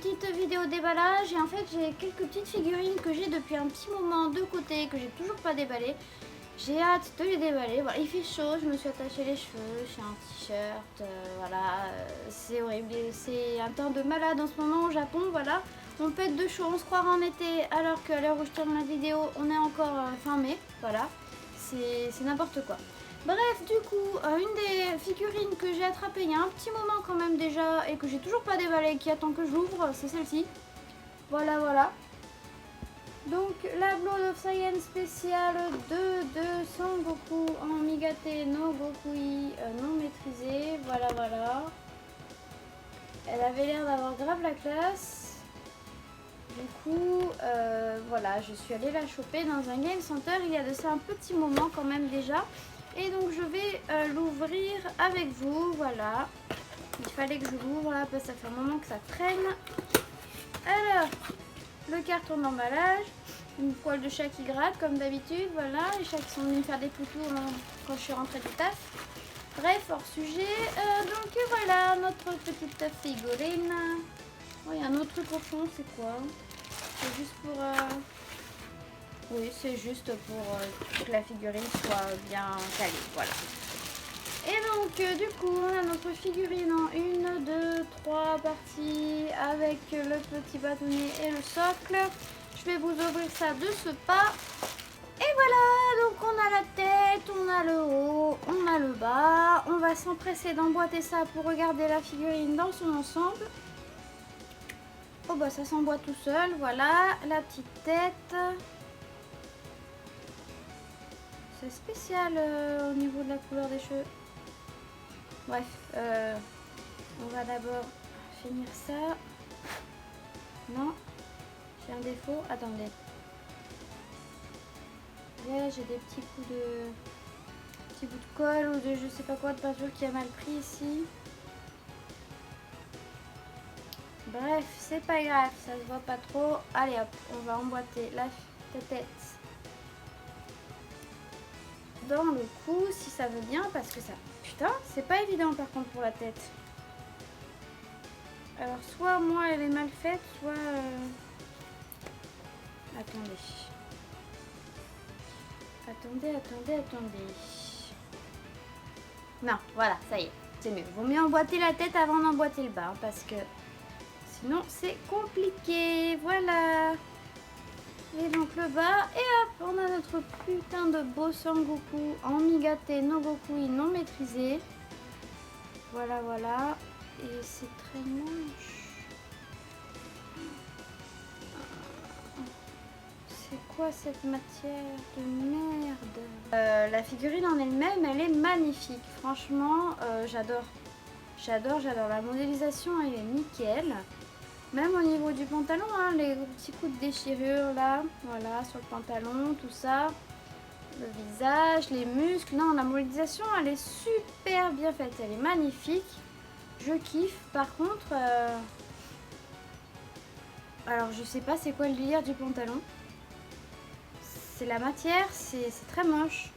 petite vidéo déballage. Et en fait j'ai quelques petites figurines que j'ai depuis un petit moment de côté, que j'ai toujours pas déballé. J'ai hâte de les déballer. Voilà, il fait chaud, je me suis attaché les cheveux, j'ai un t-shirt, voilà, c'est horrible. C'est un temps de malade en ce moment au Japon, voilà. On pète de chaud, on se croira en été, alors qu'à l'heure où je tourne la vidéo, on est encore fin mai, voilà. C'est n'importe quoi. Bref, du coup, une des figurines que j'ai attrapées il y a un petit moment quand même déjà, et que j'ai toujours pas déballé, qui attend que je l'ouvre, c'est celle-ci. Voilà, voilà. Donc la Blood of Science spéciale de Son Goku en Migate no Gokui non maîtrisé. Voilà, voilà. Elle avait l'air d'avoir grave la classe. Du coup, voilà, je suis allée la choper dans un game center il y a de ça un petit moment quand même déjà. Et donc je vais l'ouvrir avec vous, voilà. Il fallait que je l'ouvre là parce que ça fait un moment que ça traîne. Alors, le carton d'emballage, une poêle de chat qui gratte comme d'habitude, voilà. Les chats qui sont venus me faire des toutous quand je suis rentrée du taf. Bref, hors sujet. Donc voilà, notre petite figurine. Oh, il y a un autre truc au fond, c'est quoi? C'est juste pour... Oui, c'est juste pour que la figurine soit bien calée, voilà. Et donc, du coup, on a notre figurine en 1, 2, 3 parties avec le petit bâtonnet et le socle. Je vais vous ouvrir ça de ce pas. Et voilà, donc on a la tête, on a le haut, on a le bas. On va s'empresser d'emboîter ça pour regarder la figurine dans son ensemble. Oh bah ça s'emboîte tout seul, voilà, la petite tête. C'est spécial au niveau de la couleur des cheveux. Bref, on va d'abord finir ça. Non, j'ai un défaut. Attendez. Là, j'ai des petits bouts de colle ou de je sais pas quoi de peinture qui a mal pris ici. Bref, c'est pas grave, ça se voit pas trop. Allez hop, on va emboîter la tête dans le cou si ça veut bien parce que ça... Putain, c'est pas évident par contre pour la tête. Alors soit moi elle est mal faite, soit... Attendez. Attendez. Non, voilà, ça y est, c'est mieux. Vaut mieux emboîter la tête avant d'emboîter le bas, hein, parce que sinon c'est compliqué. Voilà. Et donc le bas, et hop, on a notre putain de beau Sangoku en Migate no Gokui non maîtrisé. Voilà, voilà. Et c'est très moche. C'est quoi cette matière de merde? La figurine en elle-même, elle est magnifique. Franchement, j'adore. J'adore. La modélisation, elle est nickel. Même au niveau du pantalon, hein, les petits coups de déchirure là, voilà, sur le pantalon, tout ça. Le visage, les muscles. Non, la modélisation, elle est super bien faite. Elle est magnifique. Je kiffe. Par contre, alors je sais pas c'est quoi le délire du pantalon. C'est la matière, c'est très moche.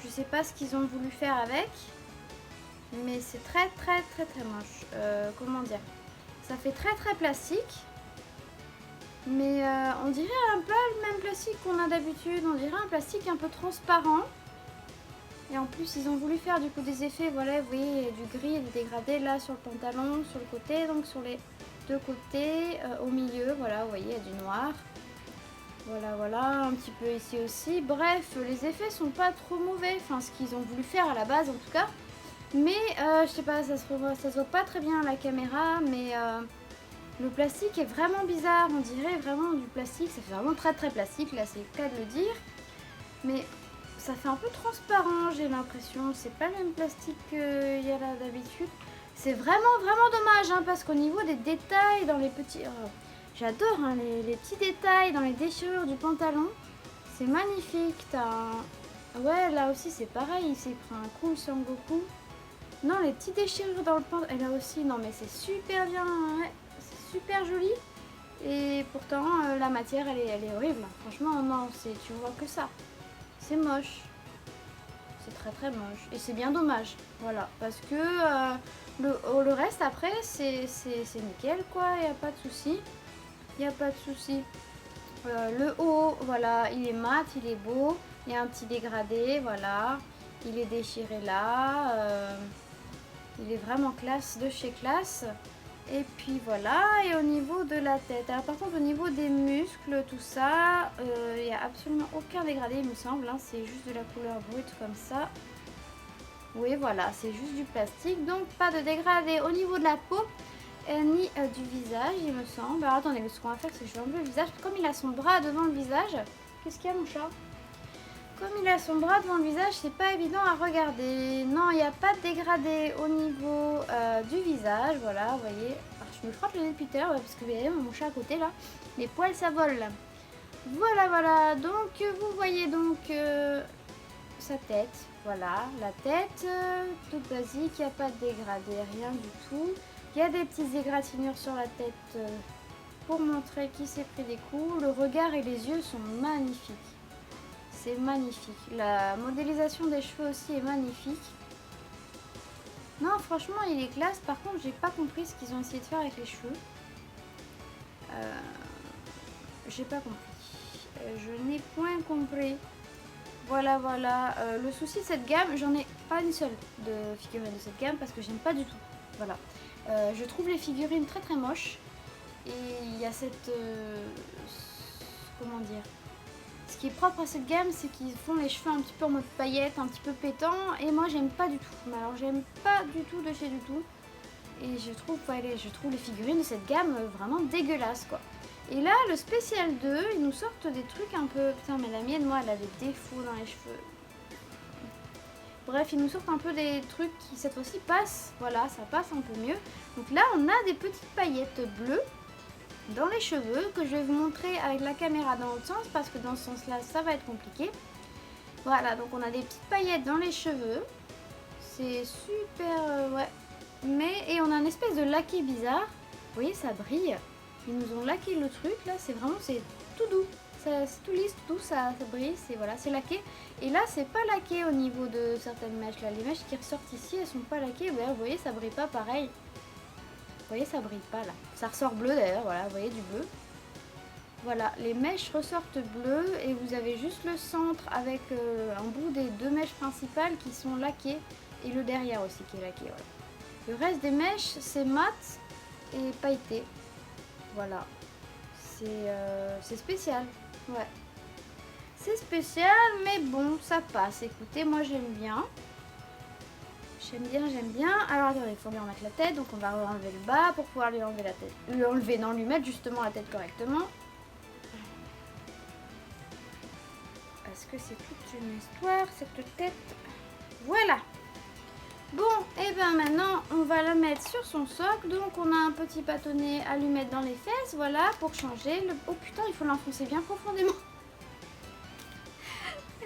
Je sais pas ce qu'ils ont voulu faire avec. Mais c'est très moche. Comment dire? Ça fait très plastique. Mais on dirait un peu le même plastique qu'on a d'habitude. On dirait un plastique un peu transparent. Et en plus, ils ont voulu faire du coup des effets. Voilà, vous voyez, du gris et du dégradé là sur le pantalon, sur le côté. Donc sur les deux côtés, au milieu, voilà, vous voyez, il y a du noir. Voilà, voilà, un petit peu ici aussi. Bref, les effets sont pas trop mauvais. Enfin, ce qu'ils ont voulu faire à la base en tout cas. Mais je sais pas, ça se voit pas très bien à la caméra. Mais le plastique est vraiment bizarre. On dirait vraiment du plastique. Ça fait vraiment très plastique. Là, c'est le cas de le dire. Mais ça fait un peu transparent, j'ai l'impression. C'est pas le même plastique qu'il y a là d'habitude. C'est vraiment dommage. Hein, parce qu'au niveau des détails dans les petits... j'adore hein, les petits détails dans les déchirures du pantalon. C'est magnifique. Ouais, là aussi c'est pareil. Il s'est pris un coup le Sangoku. Non, les petites déchirures dans le pantalon. Et là aussi, non mais c'est super bien. Ouais, c'est super joli. Et pourtant, la matière, elle est horrible. Franchement, non, tu vois que ça. C'est moche. C'est très très moche. Et c'est bien dommage. Voilà. Parce que le reste après, c'est nickel quoi. Il n'y a pas de souci. Il n'y a pas de souci. Le haut, voilà, il est mat, il est beau. Il y a un petit dégradé, voilà. Il est déchiré là. Il est vraiment classe de chez classe. Et puis voilà, et au niveau de la tête. Alors par contre au niveau des muscles, tout ça, il n'y a absolument aucun dégradé il me semble. Hein, c'est juste de la couleur brute comme ça. Oui voilà, c'est juste du plastique. Donc pas de dégradé au niveau de la peau, ni du visage il me semble. Alors attendez, ce qu'on va faire c'est que je vais enlever le visage. Comme il a son bras devant le visage, qu'est-ce qu'il y a mon chat? Comme il a son bras devant le visage, c'est pas évident à regarder. Non, il n'y a pas de dégradé au niveau du visage. Voilà, vous voyez. Alors, je me frotte le nez depuis tout à l'heure parce que vous voyez mon chat à côté là. Les poils ça vole là. Voilà, voilà. Donc vous voyez donc sa tête. Voilà, la tête toute basique. Il n'y a pas de dégradé, rien du tout. Il y a des petites égratignures sur la tête pour montrer qui s'est pris des coups. Le regard et les yeux sont magnifiques. C'est magnifique. La modélisation des cheveux aussi est magnifique. Non, franchement, il est classe. Par contre, j'ai pas compris ce qu'ils ont essayé de faire avec les cheveux. J'ai pas compris. Je n'ai point compris. Voilà, voilà. Le souci de cette gamme, j'en ai pas une seule de figurines de cette gamme parce que j'aime pas du tout. Voilà. Je trouve les figurines très très moches. Et il y a cette... comment dire ? Ce qui est propre à cette gamme, c'est qu'ils font les cheveux un petit peu en mode paillettes, un petit peu pétant. Et moi, j'aime pas du tout. Mais alors, j'aime pas du tout de chez du tout. Et je trouve les figurines de cette gamme vraiment dégueulasses, quoi. Et là, le spécial 2, ils nous sortent des trucs un peu... Putain, mais la mienne, moi, elle a des défauts dans les cheveux. Bref, ils nous sortent un peu des trucs qui, cette fois-ci, passent. Voilà, ça passe un peu mieux. Donc là, on a des petites paillettes bleues dans les cheveux que je vais vous montrer avec la caméra dans l'autre sens parce que dans ce sens là ça va être compliqué. Voilà, donc on a des petites paillettes dans les cheveux, c'est super ouais, mais et on a une espèce de laqué bizarre, vous voyez ça brille, ils nous ont laqué le truc là, c'est vraiment, c'est tout doux, c'est tout lisse, tout doux, ça brille, c'est voilà, c'est laqué. Et là c'est pas laqué au niveau de certaines mèches là, les mèches qui ressortent ici elles sont pas laquées, ouais, vous voyez ça brille pas pareil. Vous voyez, ça brille pas là. Ça ressort bleu d'ailleurs, voilà, vous voyez du bleu. Voilà, les mèches ressortent bleues et vous avez juste le centre avec un bout des deux mèches principales qui sont laquées et le derrière aussi qui est laqué. Voilà. Le reste des mèches, c'est mat et pailleté. Voilà, c'est spécial, ouais. C'est spécial, mais bon, ça passe. Écoutez, moi j'aime bien. J'aime bien, j'aime bien. Alors attendez, il faut lui remettre la tête, donc on va enlever le bas pour pouvoir lui enlever la tête. Lui mettre justement la tête correctement. Parce que c'est toute une histoire, cette tête. Voilà. Bon, et bien maintenant, on va la mettre sur son socle. Donc on a un petit bâtonnet à lui mettre dans les fesses, voilà, pour changer. Oh putain, il faut l'enfoncer bien profondément.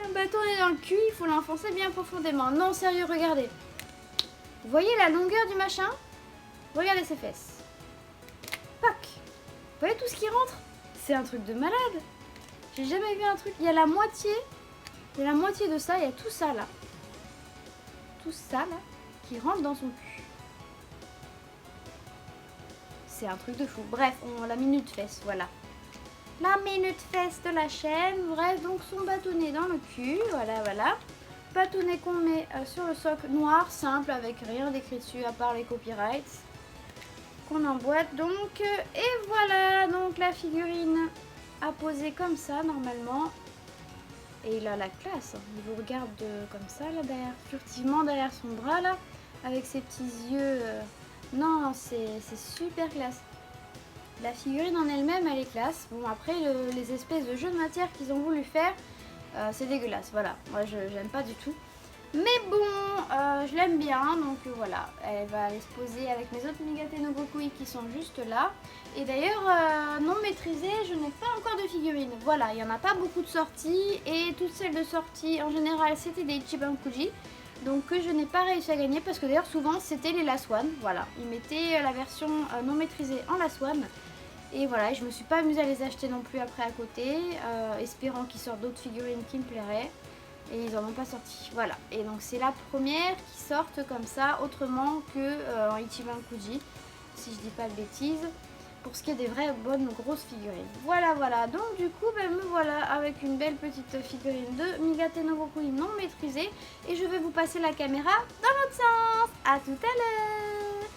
Un bâtonnet dans le cul, il faut l'enfoncer bien profondément. Non, sérieux, regardez. Vous voyez la longueur du machin? Regardez ses fesses. Pac. Vous voyez tout ce qui rentre? C'est un truc de malade. J'ai jamais vu un truc. Il y a la moitié de ça. Il y a tout ça là. Tout ça là qui rentre dans son cul. C'est un truc de fou. Bref, on la minute fesse, voilà. La minute fesse de la chaîne. Bref, donc son bâtonnet dans le cul. Voilà, voilà. Bâtonnet qu'on met sur le socle noir, simple, avec rien d'écrit dessus à part les copyrights qu'on emboîte. Donc, et voilà, donc la figurine à poser comme ça normalement. Et il a la classe, hein. Il vous regarde comme ça là derrière, furtivement derrière son bras là, avec ses petits yeux. Non, c'est super classe. La figurine en elle-même, elle est classe. Bon, après les espèces de jeux de matière qu'ils ont voulu faire, c'est dégueulasse, voilà, moi je n'aime pas du tout. Mais bon, je l'aime bien, donc voilà, elle va aller se poser avec mes autres Migate no Gokui qui sont juste là. Et d'ailleurs, non maîtrisée, je n'ai pas encore de figurines. Voilà, il n'y en a pas beaucoup de sorties, et toutes celles de sortie, en général, c'était des Ichiban Kuji. Donc que je n'ai pas réussi à gagner, parce que d'ailleurs, souvent, c'était les Last One. Voilà, ils mettaient la version non maîtrisée en Last One. Et voilà, je me suis pas amusée à les acheter non plus après à côté, espérant qu'ils sortent d'autres figurines qui me plairaient. et ils en ont pas sorti. Voilà, et donc c'est la première qui sortent comme ça, autrement que en Ichiban Kuji, si je dis pas de bêtises, pour ce qui est des vraies bonnes grosses figurines. Voilà, voilà, donc du coup, me voilà avec une belle petite figurine de Migate no Gokui non maîtrisée, et je vais vous passer la caméra dans l'autre sens. À tout à l'heure.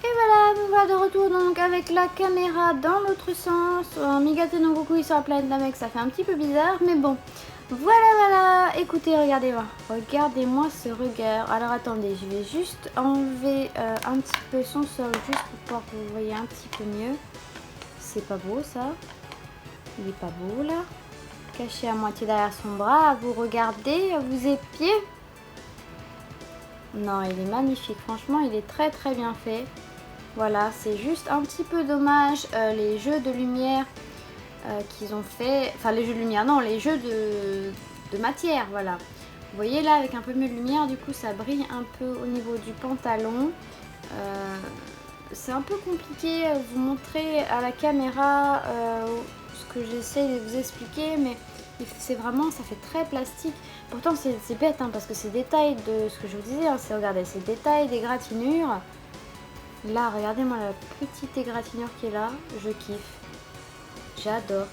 Et voilà, nous voilà de retour donc avec la caméra dans l'autre sens. Migate no Gokui sur la planète Namek, ça fait un petit peu bizarre, mais bon. Voilà, voilà. Écoutez, regardez-moi. Regardez-moi ce regard. Alors attendez, je vais juste enlever un petit peu son sol, juste pour pouvoir que vous voyez un petit peu mieux. C'est pas beau ça. Il est pas beau là. Caché à moitié derrière son bras. Vous regardez, vous épiez. Non, il est magnifique. Franchement, il est très très bien fait. Voilà, c'est juste un petit peu dommage les jeux de lumière qu'ils ont fait. Enfin, les jeux de lumière, non, les jeux de matière, voilà. Vous voyez là, avec un peu mieux de lumière, du coup, ça brille un peu au niveau du pantalon. C'est un peu compliqué à vous montrer à la caméra ce que j'essaie de vous expliquer, mais c'est vraiment, ça fait très plastique. Pourtant, c'est bête, hein, parce que ces détails de ce que je vous disais, hein, regardez, ces détails des gratinures. Là, regardez-moi la petite égratignure qui est là, je kiffe. J'adore.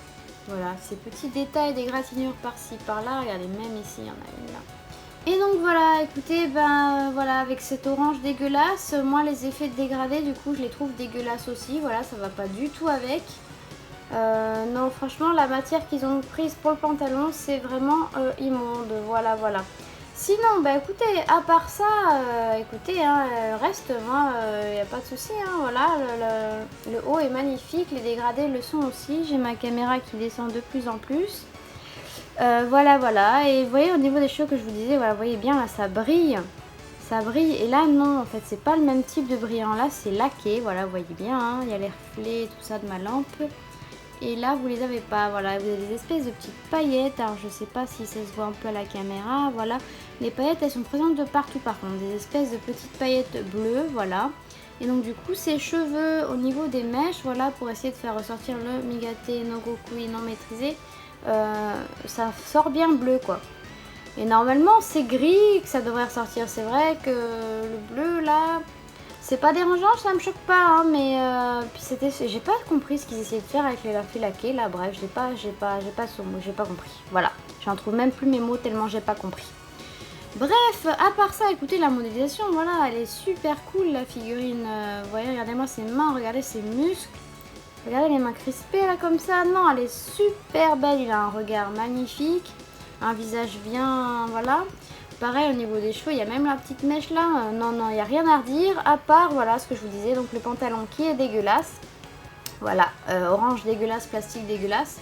Voilà, ces petits détails des gratinures par-ci, par-là. Regardez, même ici, il y en a une là. Et donc voilà, écoutez, voilà, avec cet orange dégueulasse, moi les effets de dégradé, du coup, je les trouve dégueulasses aussi. Voilà, ça va pas du tout avec. Non, franchement, la matière qu'ils ont prise pour le pantalon, c'est vraiment immonde. Voilà, voilà. Sinon, écoutez, à part ça, écoutez, hein, reste, moi, il n'y a pas de souci, hein, voilà, le haut est magnifique, les dégradés le sont aussi, j'ai ma caméra qui descend de plus en plus. Voilà, voilà, et vous voyez au niveau des cheveux que je vous disais, voilà, vous voyez bien, là, ça brille, et là, non, en fait, c'est pas le même type de brillant, là, c'est laqué, voilà, vous voyez bien, hein, il y a les reflets, tout ça de ma lampe. Et là, vous les avez pas, voilà, vous avez des espèces de petites paillettes. Alors, je sais pas si ça se voit un peu à la caméra, voilà. Les paillettes, elles sont présentes de partout, par contre, des espèces de petites paillettes bleues, voilà. Et donc, du coup, ces cheveux, au niveau des mèches, voilà, pour essayer de faire ressortir le Migate no Gokui non maîtrisé, ça sort bien bleu, quoi. Et normalement, c'est gris que ça devrait ressortir. C'est vrai que le bleu, là... C'est pas dérangeant, ça me choque pas, hein, mais puis j'ai pas compris ce qu'ils essayaient de faire avec les lafés laqués là. Bref, j'ai pas ce mot, j'ai pas compris. Voilà, j'en trouve même plus mes mots tellement j'ai pas compris. Bref, à part ça, écoutez, la modélisation, voilà, elle est super cool la figurine. Vous voyez, regardez-moi ses mains, regardez ses muscles, regardez les mains crispées là comme ça. Non, elle est super belle. Il a un regard magnifique, un visage bien, voilà. Pareil au niveau des cheveux, il y a même la petite mèche là, non, il n'y a rien à redire, à part, voilà, ce que je vous disais, donc le pantalon qui est dégueulasse, voilà, orange dégueulasse, plastique dégueulasse,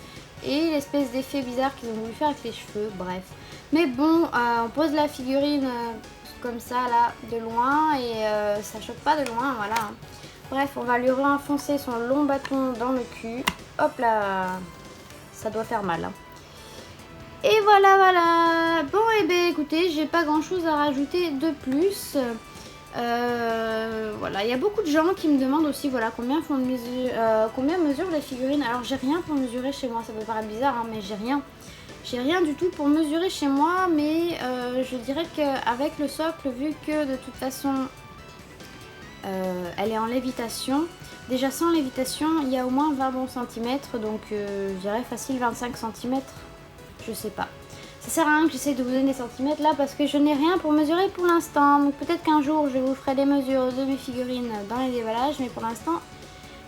et l'espèce d'effet bizarre qu'ils ont voulu faire avec les cheveux, bref. Mais bon, on pose la figurine comme ça, là, de loin, et ça choque pas de loin, voilà. Bref, on va lui renfoncer son long bâton dans le cul, hop là, ça doit faire mal, hein. Et voilà, voilà. Bon, et bien écoutez, j'ai pas grand chose à rajouter de plus. Voilà, il y a beaucoup de gens qui me demandent aussi, voilà, combien mesurent les figurines. Alors j'ai rien pour mesurer chez moi, ça peut paraître bizarre, hein, mais j'ai rien. J'ai rien du tout pour mesurer chez moi, mais je dirais qu'avec le socle, vu que de toute façon elle est en lévitation, déjà sans lévitation, il y a au moins 20 bons centimètres, donc je dirais facile 25 cm. Je sais pas. Ça sert à rien que j'essaie de vous donner des centimètres là parce que je n'ai rien pour mesurer pour l'instant. Donc peut-être qu'un jour je vous ferai des mesures de mes figurines dans les déballages, mais pour l'instant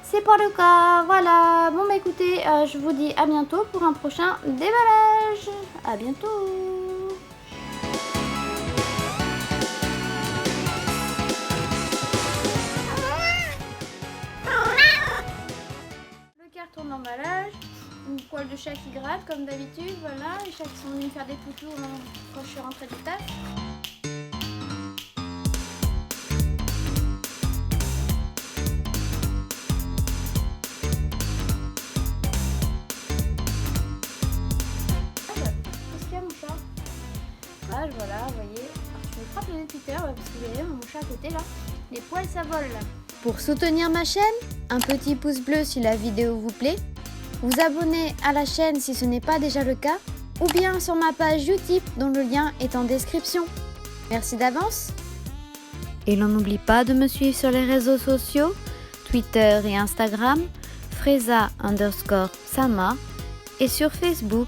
c'est pas le cas. Voilà. Bon écoutez, je vous dis à bientôt pour un prochain déballage. À bientôt. Le carton d'emballage. Une poêle de chat qui gratte comme d'habitude, voilà, les chats qui sont venus faire des toutous quand je suis rentrée du taf. Qu'est-ce qu'il y a mon chat? Voilà, vous voyez, je me frappe les Twitter parce que vous voyez mon chat à côté là, les poils ça vole là. Pour soutenir ma chaîne, un petit pouce bleu si la vidéo vous plaît. Vous abonner à la chaîne si ce n'est pas déjà le cas ou bien sur ma page Utip dont le lien est en description. Merci d'avance. Et l'on n'oublie pas de me suivre sur les réseaux sociaux, Twitter et Instagram, Freza_Sama et sur Facebook,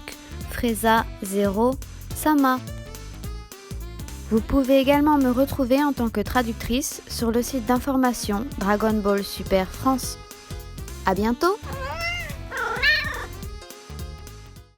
Freza0Sama. Vous pouvez également me retrouver en tant que traductrice sur le site d'information Dragon Ball Super France. À bientôt!